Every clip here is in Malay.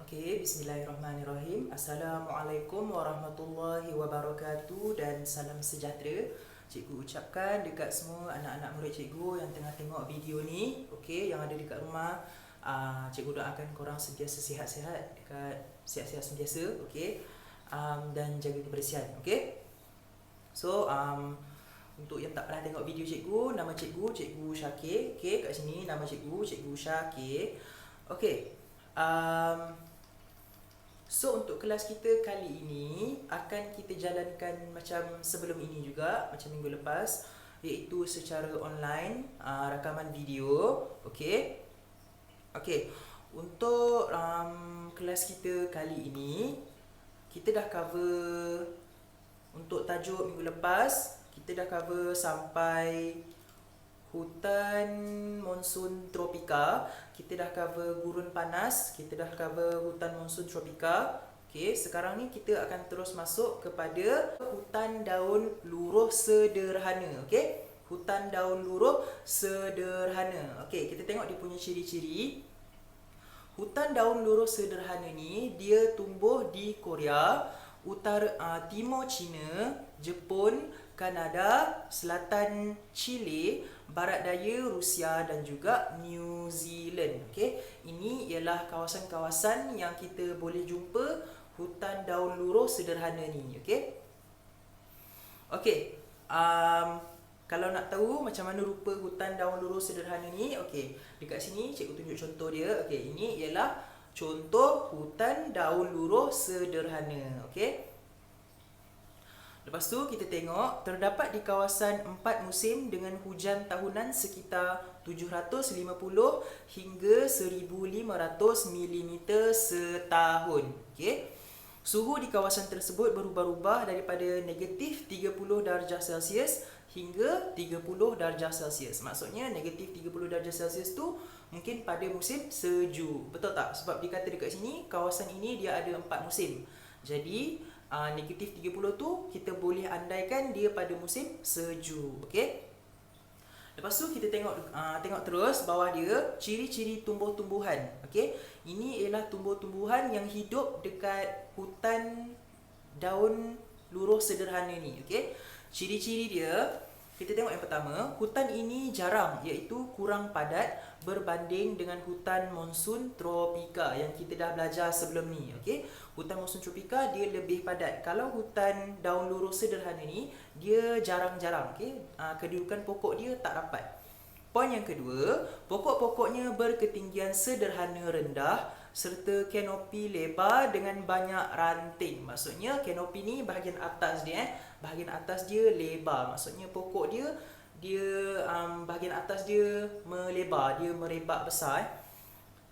Okey, bismillahirrahmanirrahim. Assalamualaikum warahmatullahi wabarakatuh dan salam sejahtera. Cikgu ucapkan dekat semua anak-anak murid cikgu yang tengah tengok video ni, okey, yang ada dekat rumah. Cikgu doakan korang sentiasa sihat-sihat, dekat sihat-sihat sentiasa, okey. Dan jaga kebersihan, okey. So, untuk yang tak pernah tengok video cikgu, nama cikgu Syakir. Okey, kat sini nama cikgu Syakir. Okey. So untuk kelas kita kali ini akan kita jalankan macam sebelum ini juga, macam minggu lepas, iaitu secara online, rakaman video. Okey. Okey. Untuk kelas kita kali ini kita dah cover, untuk tajuk minggu lepas kita dah cover sampai hutan monsun tropika, kita dah cover gurun panas, kita dah cover hutan monsun tropika. Okey, sekarang ni kita akan terus masuk kepada hutan daun luruh sederhana. Okey, hutan daun luruh sederhana. Okey, kita tengok dia punya ciri-ciri. Hutan daun luruh sederhana ni dia tumbuh di Korea, Timur China, Jepun, Kanada, Selatan Chile, Barat Daya Rusia dan juga New Zealand. Okey, ini ialah kawasan-kawasan yang kita boleh jumpa hutan daun luruh sederhana ni. Okey. Okey. Kalau nak tahu macam mana rupa hutan daun luruh sederhana ni, okey, dekat sini cikgu tunjuk contoh dia. Okey, ini ialah contoh hutan daun luruh sederhana. Okey. Lepas tu kita tengok terdapat di kawasan 4 musim dengan hujan tahunan sekitar 750 hingga 1500 mm setahun. Okey. Suhu di kawasan tersebut berubah-ubah daripada negatif 30 darjah Celsius hingga 30 darjah Celsius. Maksudnya negatif 30 darjah Celsius tu mungkin pada musim sejuk. Betul tak? Sebab dikata dekat sini kawasan ini dia ada 4 musim. Jadi negatif 30 tu kita boleh andaikan dia pada musim sejuk. Okey. Lepas tu kita tengok terus bawah dia ciri-ciri tumbuh-tumbuhan. Okey. Ini ialah tumbuh-tumbuhan yang hidup dekat hutan daun luruh sederhana ni. Okey. Ciri-ciri dia, kita tengok yang pertama, hutan ini jarang, iaitu kurang padat berbanding dengan hutan monsun tropika yang kita dah belajar sebelum ni. Okey, hutan monsun tropika dia lebih padat. Kalau hutan daun luruh sederhana ni dia jarang-jarang. Okey, kedudukan pokok dia tak rapat. Poin yang kedua, pokok-pokoknya berketinggian sederhana rendah serta kanopi lebar dengan banyak ranting. Maksudnya kanopi ni bahagian atas dia, bahagian atas dia lebar. Maksudnya pokok dia bahagian atas dia melebar, dia merebak besar.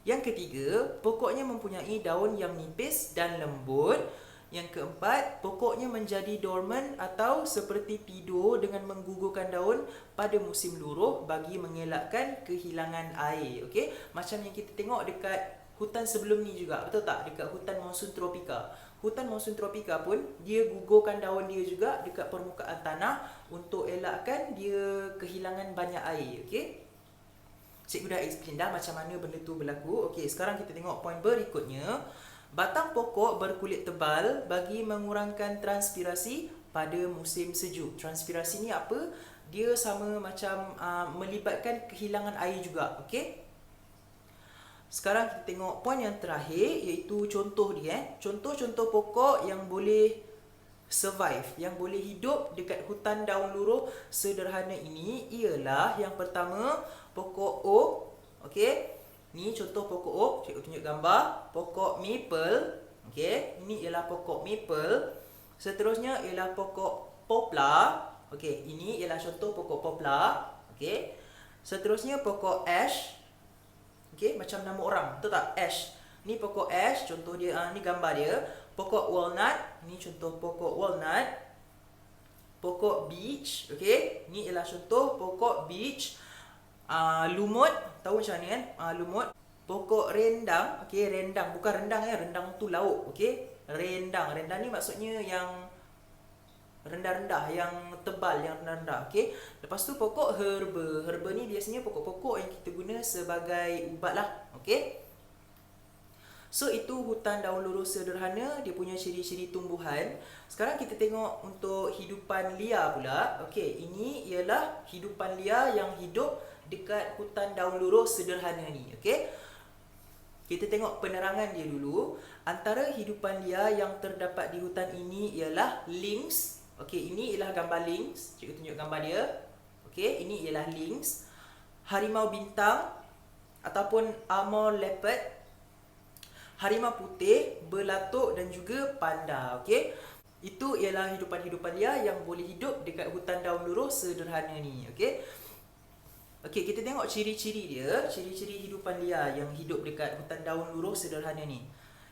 Yang ketiga, pokoknya mempunyai daun yang nipis dan lembut. Yang keempat, pokoknya menjadi dormant atau seperti tidur dengan menggugurkan daun pada musim luruh bagi mengelakkan kehilangan air. Okey, macam yang kita tengok dekat hutan sebelum ni juga, betul tak? Dekat hutan monsun tropika. Hutan monsun tropika pun dia gugurkan daun dia juga dekat permukaan tanah untuk elakkan dia kehilangan banyak air. Okey. Cikgu dah explain dah macam mana benda tu berlaku. Okey, sekarang kita tengok poin berikutnya. Batang pokok berkulit tebal bagi mengurangkan transpirasi pada musim sejuk. Transpirasi ni apa? Dia sama macam melibatkan kehilangan air juga. Okey. Sekarang kita tengok poin yang terakhir, iaitu contoh dia. Contoh-contoh pokok yang boleh survive, yang boleh hidup dekat hutan daun luruh sederhana ini ialah yang pertama, pokok oak. Okey. Ni contoh pokok oak, cikgu tunjuk gambar. Pokok maple. Okey, ini ialah pokok maple. Seterusnya ialah pokok poplar. Okey, ini ialah contoh pokok poplar. Okey. Seterusnya pokok ash. Okey, macam nama orang, betul tak? Ash. Ni pokok ash, contoh dia, ni gambar dia. Pokok walnut, ni contoh pokok walnut. Pokok beech, okey. Ni ialah contoh pokok beech. Lumut, tahu macam ni kan? Lumut. Pokok rendang, okey, rendang, bukan rendang ya, rendang tu lauk, okey. Rendang, rendang ni maksudnya yang rendah-rendah, yang tebal, yang rendah-rendah. Okey. Lepas tu pokok herba. Herba ni biasanya pokok-pokok yang kita guna sebagai ubat lah. Okey. So itu hutan daun lurus sederhana, dia punya ciri-ciri tumbuhan. Sekarang kita tengok untuk hidupan liar pula. Okey, ini ialah hidupan liar yang hidup dekat hutan daun lurus sederhana ni. Okey. Kita tengok penerangan dia dulu. Antara hidupan liar yang terdapat di hutan ini ialah lynx. Okey, ini ialah gambar lynx. Cikgu tunjuk gambar dia. Okey, ini ialah lynx. Harimau bintang ataupun armor leopard, harimau putih, belatuk dan juga panda. Okey. Itu ialah hidupan-hidupan liar yang boleh hidup dekat hutan daun lurus sederhana ni. Okey. Okey, kita tengok ciri-ciri dia, ciri-ciri hidupan liar yang hidup dekat hutan daun lurus sederhana ni.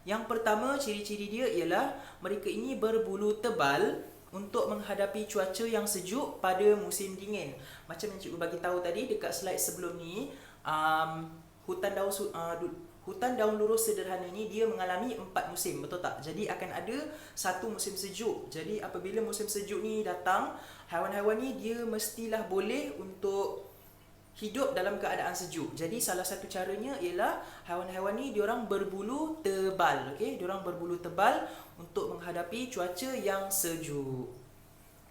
Yang pertama, ciri-ciri dia ialah mereka ini berbulu tebal untuk menghadapi cuaca yang sejuk pada musim dingin. Macam yang cikgu bagi tahu tadi dekat slide sebelum ni, hutan daun lurus sederhana ni dia mengalami 4 musim, betul tak? Jadi akan ada satu musim sejuk. Jadi apabila musim sejuk ni datang, haiwan-haiwan ni dia mestilah boleh untuk hidup dalam keadaan sejuk. Jadi salah satu caranya ialah haiwan-haiwan ni diorang berbulu tebal. Okey, diorang berbulu tebal untuk menghadapi cuaca yang sejuk.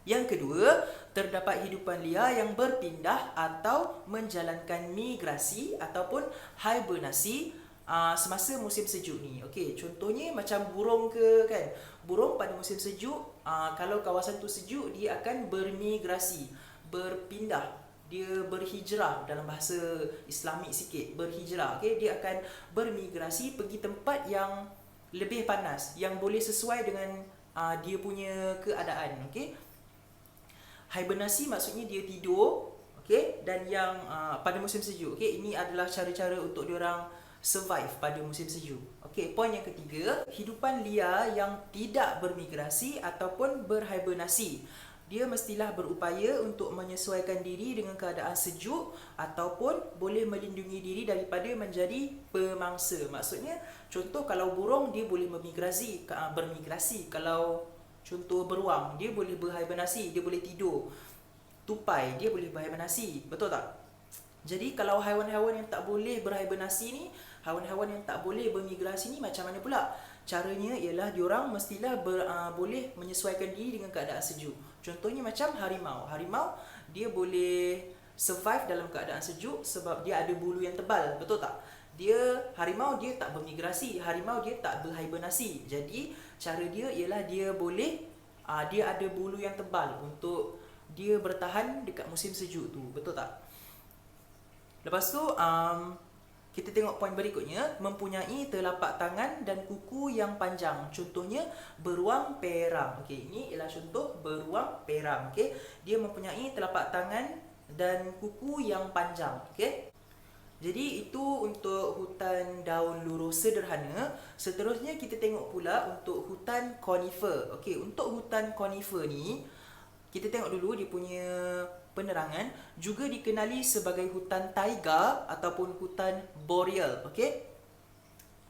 Yang kedua, terdapat hidupan liar yang berpindah atau menjalankan migrasi ataupun hibernasi semasa musim sejuk ni. Okey, contohnya macam burung ke kan. Burung pada musim sejuk, kalau kawasan tu sejuk, dia akan bermigrasi, berpindah. Dia berhijrah dalam bahasa Islamik sikit, berhijrah. Okey, dia akan bermigrasi pergi tempat yang lebih panas, yang boleh sesuai dengan dia punya keadaan. Okey. Hibernasi maksudnya dia tidur, okey, dan yang pada musim sejuk. Okey, ini adalah cara-cara untuk diorang survive pada musim sejuk. Okey, poin yang ketiga, hidupan liar yang tidak bermigrasi ataupun berhibernasi. Dia mestilah berupaya untuk menyesuaikan diri dengan keadaan sejuk ataupun boleh melindungi diri daripada menjadi pemangsa. Maksudnya, contoh kalau burung dia boleh bermigrasi. Kalau contoh beruang, dia boleh berhibernasi, dia boleh tidur. Tupai, dia boleh berhibernasi. Betul tak? Jadi kalau haiwan-haiwan yang tak boleh berhibernasi ni, haiwan-haiwan yang tak boleh bermigrasi ni macam mana pula? Caranya ialah diorang mestilah boleh menyesuaikan diri dengan keadaan sejuk. Contohnya macam harimau. Harimau dia boleh survive dalam keadaan sejuk sebab dia ada bulu yang tebal. Betul tak? Harimau dia tak bermigrasi, harimau dia tak berhibernasi. Jadi cara dia ialah dia boleh dia ada bulu yang tebal untuk dia bertahan dekat musim sejuk tu. Betul tak? Lepas tu kita tengok poin berikutnya, mempunyai telapak tangan dan kuku yang panjang. Contohnya beruang perang. Okey, ini ialah contoh beruang perang. Okey, dia mempunyai telapak tangan dan kuku yang panjang. Okey. Jadi itu untuk hutan daun lurus sederhana. Seterusnya kita tengok pula untuk hutan conifer. Okey, untuk hutan conifer ni kita tengok dulu dia punya penerangan, juga dikenali sebagai hutan taiga ataupun hutan boreal. Okey.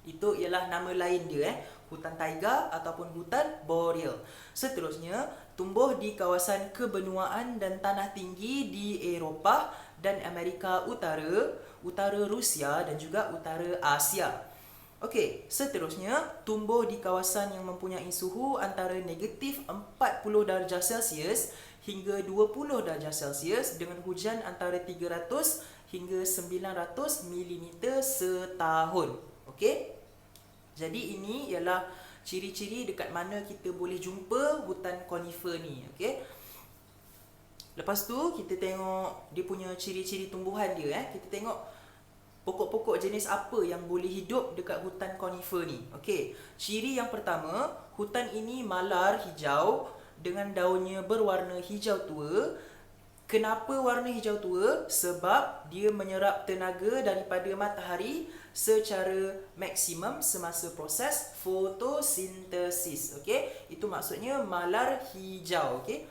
Itu ialah nama lain dia, hutan taiga ataupun hutan boreal. Seterusnya, tumbuh di kawasan kebenuaan dan tanah tinggi di Eropah dan Amerika Utara, utara Rusia dan juga utara Asia. Okey, seterusnya tumbuh di kawasan yang mempunyai suhu antara negatif 40 darjah Celsius hingga 20 darjah Celsius dengan hujan antara 300 hingga 900 mm setahun. Okey. Jadi ini ialah ciri-ciri dekat mana kita boleh jumpa hutan conifer ni. Okey. Lepas tu kita tengok dia punya ciri-ciri tumbuhan dia. Kita tengok pokok-pokok jenis apa yang boleh hidup dekat hutan conifer ni. Okey. Ciri yang pertama, hutan ini malar hijau dengan daunnya berwarna hijau tua. Kenapa warna hijau tua? Sebab dia menyerap tenaga daripada matahari secara maksimum semasa proses fotosintesis. Okey, itu maksudnya malar hijau. Okey.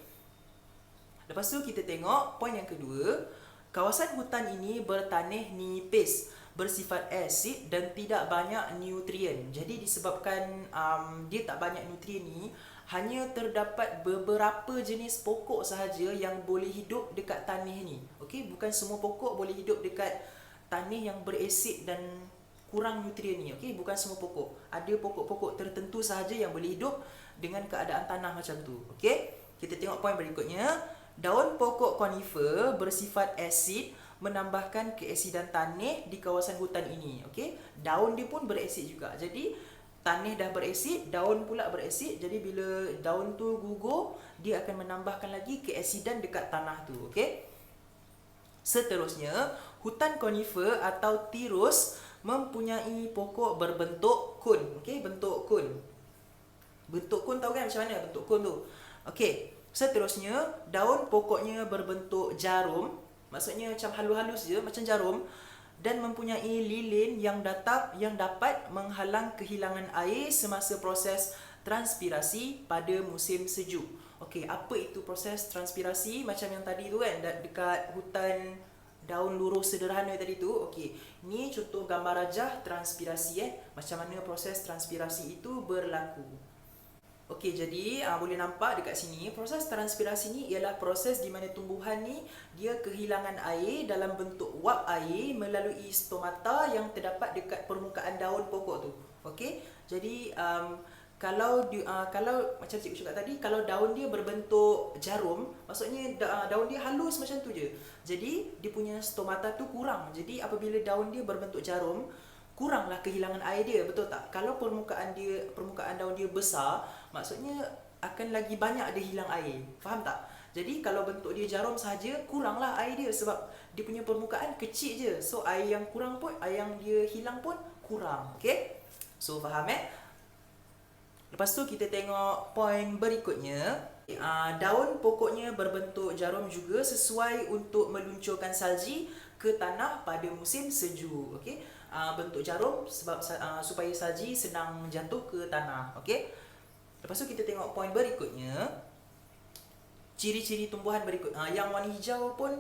Lepas tu kita tengok poin yang kedua, kawasan hutan ini bertanah nipis, bersifat asid dan tidak banyak nutrien. Jadi disebabkan dia tak banyak nutrien ni, hanya terdapat beberapa jenis pokok sahaja yang boleh hidup dekat tanah ni. Okey, bukan semua pokok boleh hidup dekat tanah yang berasid dan kurang nutrien ni. Okey, bukan semua pokok. Ada pokok-pokok tertentu sahaja yang boleh hidup dengan keadaan tanah macam tu. Okey, kita tengok poin berikutnya. Daun pokok konifer bersifat asid menambahkan keasidan tanah di kawasan hutan ini. Okey, daun dia pun berasid juga. Jadi tanah dah berasid, daun pula berasid. Jadi bila daun tu gugur, dia akan menambahkan lagi keasidan dekat tanah tu. Okey. Seterusnya, hutan konifer atau tirus mempunyai pokok berbentuk kun. Okey, bentuk kun. Bentuk kun tahu kan macam mana bentuk kun tu? Okey. Seterusnya, daun pokoknya berbentuk jarum. Maksudnya macam halus-halus je, macam jarum. Dan mempunyai lilin yang dapat menghalang kehilangan air semasa proses transpirasi pada musim sejuk. Okey, apa itu proses transpirasi? Macam yang tadi tu kan, dekat hutan daun luruh sederhana tadi tu. Okey, ni contoh gambar rajah transpirasi macam mana proses transpirasi itu berlaku. Okey, jadi boleh nampak dekat sini, proses transpirasi ni ialah proses di mana tumbuhan ni dia kehilangan air dalam bentuk wap air melalui stomata yang terdapat dekat permukaan daun pokok tu. Okey, jadi kalau macam cikgu cakap tadi, kalau daun dia berbentuk jarum, maksudnya daun dia halus macam tu je. Jadi dia punya stomata tu kurang. Jadi apabila daun dia berbentuk jarum, kuranglah kehilangan air dia, betul tak? Kalau permukaan daun dia besar, maksudnya akan lagi banyak dia hilang air. Faham tak? Jadi kalau bentuk dia jarum sahaja, kuranglah air dia sebab dia punya permukaan kecil je. So air yang yang dia hilang pun kurang. Okey? So faham Lepas tu kita tengok poin berikutnya. Daun pokoknya berbentuk jarum juga sesuai untuk meluncurkan salji ke tanah pada musim sejuk. Okey? Bentuk jarum sebab supaya salji senang jatuh ke tanah. Okey? Lepas tu kita tengok poin berikutnya. Ciri-ciri tumbuhan berikut. Yang warna hijau pun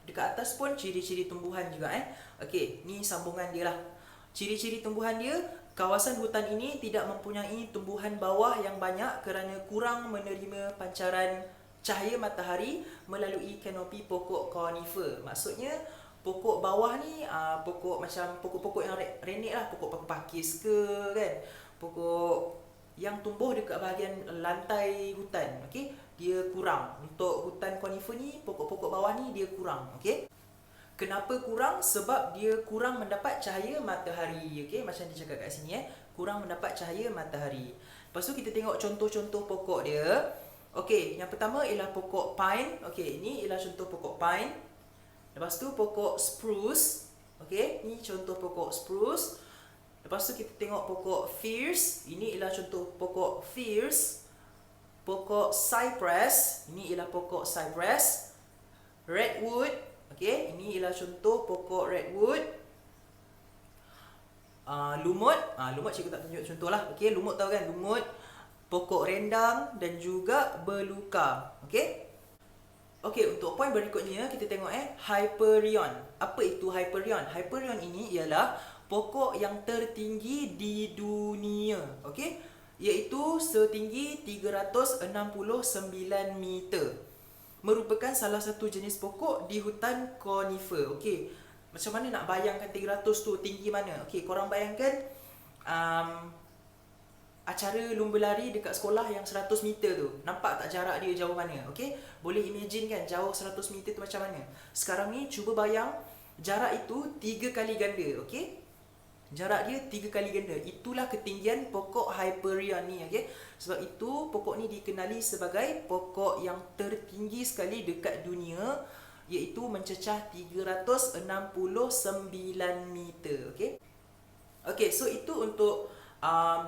dekat atas pun ciri-ciri tumbuhan juga Okey, ni sambungan dia lah. Ciri-ciri tumbuhan dia, kawasan hutan ini tidak mempunyai tumbuhan bawah yang banyak kerana kurang menerima pancaran cahaya matahari melalui kanopi pokok konifer. Maksudnya pokok bawah ni pokok-pokok yang renek lah, pokok pakis ke kan, pokok yang tumbuh dekat bahagian lantai hutan. Okey, dia kurang. Untuk hutan konifer ni, pokok-pokok bawah ni dia kurang. Okey, kenapa kurang? Sebab dia kurang mendapat cahaya matahari. Okey, macam dia cakap kat sini kurang mendapat cahaya matahari. Lepas tu kita tengok contoh-contoh pokok dia. Okey, yang pertama ialah pokok pine. Okey, ini ialah contoh pokok pine. Lepas tu pokok spruce. Okey, ni contoh pokok spruce. Lepas tu kita tengok pokok firs. Ini ialah contoh pokok firs. Pokok cypress. Ini ialah pokok cypress. Redwood. Okey, ini ialah contoh pokok redwood. Lumut. Lumut cikgu tak tunjuk contoh lah. Okey, lumut tahu kan? Lumut. Pokok rendang dan juga beluka. Okey. Okey, untuk poin berikutnya kita tengok Hyperion. Apa itu Hyperion? Hyperion ini ialah pokok yang tertinggi di dunia. Okey, iaitu setinggi 369 meter. Merupakan salah satu jenis pokok di hutan konifer. Okey, macam mana nak bayangkan 300 tu tinggi mana? Okey, korang bayangkan acara lumba lari dekat sekolah yang 100 meter tu. Nampak tak jarak dia jauh mana? Okey, boleh imagine kan jauh 100 meter tu macam mana? Sekarang ni cuba bayang jarak itu 3 kali ganda. Okey, jarak dia 3 kali ganda. Itulah ketinggian pokok Hyperion ni. Okey, sebab itu pokok ni dikenali sebagai pokok yang tertinggi sekali dekat dunia, iaitu mencecah 369 meter. Okey. Okey, so itu untuk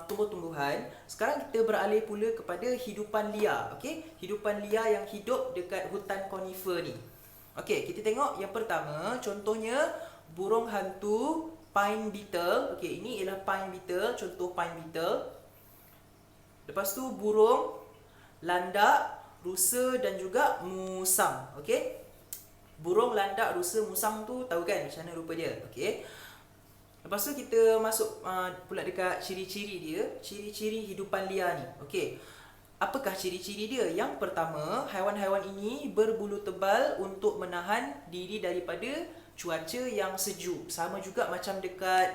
tumbuh-tumbuhan. Sekarang kita beralih pula kepada hidupan liar. Okey, hidupan liar yang hidup dekat hutan konifer ni. Okey, kita tengok yang pertama, contohnya burung hantu pine beetle. Okey, ini ialah pine beetle, contoh pine beetle. Lepas tu burung landak, rusa dan juga musang. Okey, burung landak, rusa, musang tu tahu kan macam mana rupa dia. Okey, lepas tu kita masuk pula dekat ciri-ciri dia, ciri-ciri hidupan liar ni. Okey, apakah ciri-ciri dia? Yang pertama, haiwan-haiwan ini berbulu tebal untuk menahan diri daripada cuaca yang sejuk. Sama juga macam dekat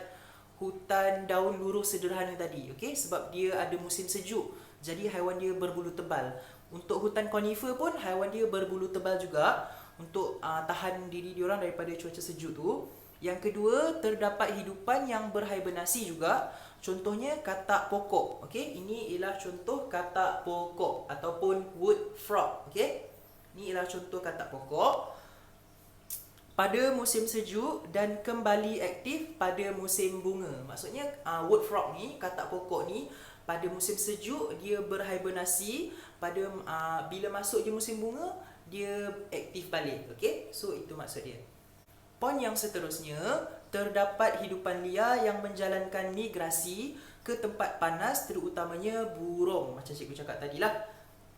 hutan daun luruh sederhana tadi. Okey, sebab dia ada musim sejuk. Jadi haiwan dia berbulu tebal. Untuk hutan konifer pun haiwan dia berbulu tebal juga untuk tahan diri diorang daripada cuaca sejuk tu. Yang kedua, terdapat hidupan yang berhibernasi juga. Contohnya katak pokok. Okey, ini ialah contoh katak pokok ataupun wood frog. Okey. Ini ialah contoh katak pokok pada musim sejuk dan kembali aktif pada musim bunga. Maksudnya wood frog ni, katak pokok ni, pada musim sejuk dia berhibernasi, pada bila masuk je musim bunga dia aktif balik. Okey, so itu maksud dia. Poin yang seterusnya, terdapat hidupan liar yang menjalankan migrasi ke tempat panas, terutamanya burung, macam cikgu cakap tadi lah.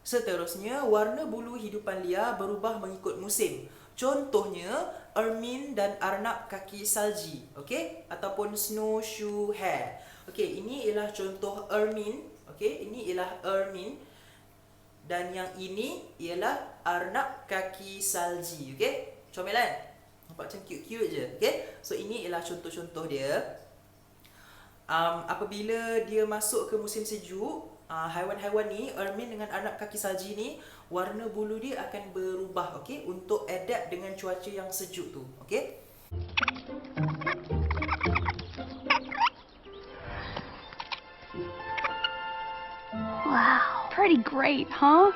Seterusnya, warna bulu hidupan liar berubah mengikut musim. Contohnya, ermine dan arnab kaki salji, okey, ataupun snowshoe hare. Okey, ini ialah contoh ermine, okey, ini ialah ermine dan yang ini ialah arnab kaki salji, okey. Comelan. Nampak macam cute-cute je. Okay? So ini ialah contoh-contoh dia. Apabila dia masuk ke musim sejuk, haiwan-haiwan ni, ermine dengan arnab kaki salji ni, warna bulu dia akan berubah, okay? Untuk adapt dengan cuaca yang sejuk tu. Okay? Wow, pretty great, huh?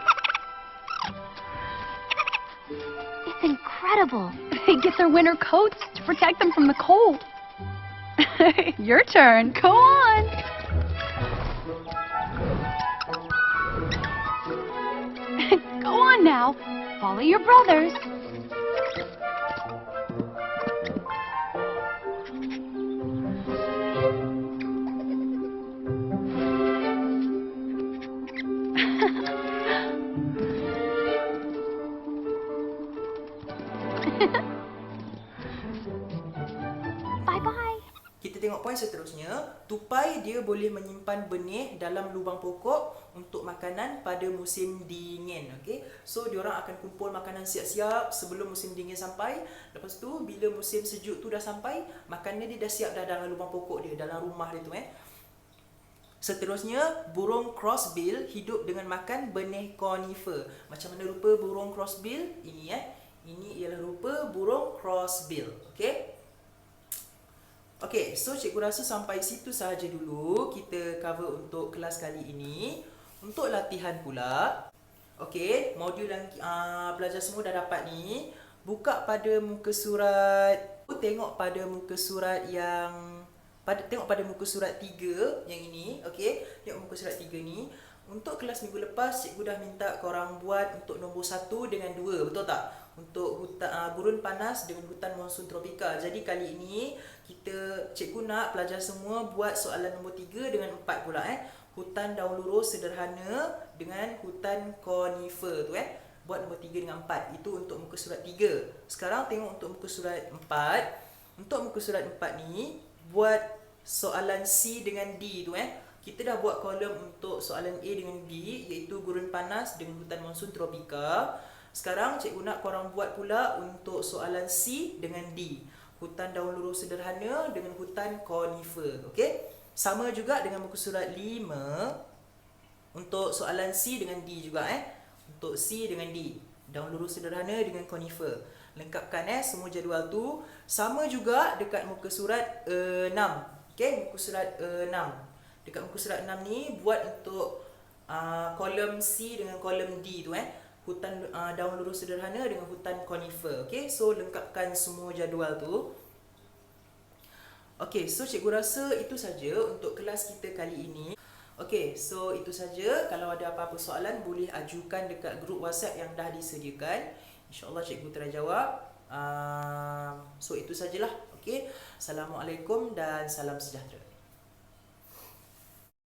It's incredible. They get their winter coats to protect them from the cold. Your turn. Go on. Go on now. Follow your brothers. Bye-bye. Kita tengok poin seterusnya. Tupai dia boleh menyimpan benih dalam lubang pokok untuk makanan pada musim dingin. Okay? So, diorang akan kumpul makanan siap-siap sebelum musim dingin sampai. Lepas tu, bila musim sejuk tu dah sampai, makanan dia dah siap dah dalam lubang pokok dia, dalam rumah dia tu. Seterusnya, burung crossbill hidup dengan makan benih conifer. Macam mana rupa burung crossbill? Ini Ini ialah rupa burung crossbill. Okay? Okay, so cikgu rasa sampai situ sahaja dulu kita cover untuk kelas kali ini. Untuk latihan pula, okay, modul yang pelajar semua dah dapat ni, buka pada muka surat, tengok pada muka surat yang tengok pada muka surat 3 yang ini, okay, tengok muka surat 3 ni. Untuk kelas minggu lepas, cikgu dah minta korang buat untuk nombor 1 dengan 2, betul tak? Untuk gurun panas dengan hutan monsun tropika. Jadi kali ini cikgu nak pelajar semua buat soalan nombor 3 dengan 4 pula. Hutan daun luruh sederhana dengan hutan konifer tu buat nombor 3 dengan 4. Itu untuk muka surat 3. Sekarang tengok untuk muka surat 4. Untuk muka surat 4 ni buat soalan C dengan D tu Kita dah buat kolom untuk soalan A dengan B, iaitu gurun panas dengan hutan monsun tropika. Sekarang cikgu nak korang buat pula untuk soalan C dengan D, hutan daun luruh sederhana dengan hutan konifer. Okey? Sama juga dengan muka surat 5 untuk soalan C dengan D juga Untuk C dengan D, daun luruh sederhana dengan konifer. Lengkapkan semua jadual tu. Sama juga dekat muka surat 6. Okey, muka surat 6. Dekat muka surat 6 ni buat untuk kolom C dengan kolom D tu hutan daun luruh sederhana dengan hutan konifer. Okey, so lengkapkan semua jadual tu. Okey, so cikgu rasa itu saja untuk kelas kita kali ini. Okey, so itu saja. Kalau ada apa-apa soalan boleh ajukan dekat grup WhatsApp yang dah disediakan. InsyaAllah cikgu terjawab. So itu sajalah. Okey, Assalamualaikum dan salam sejahtera.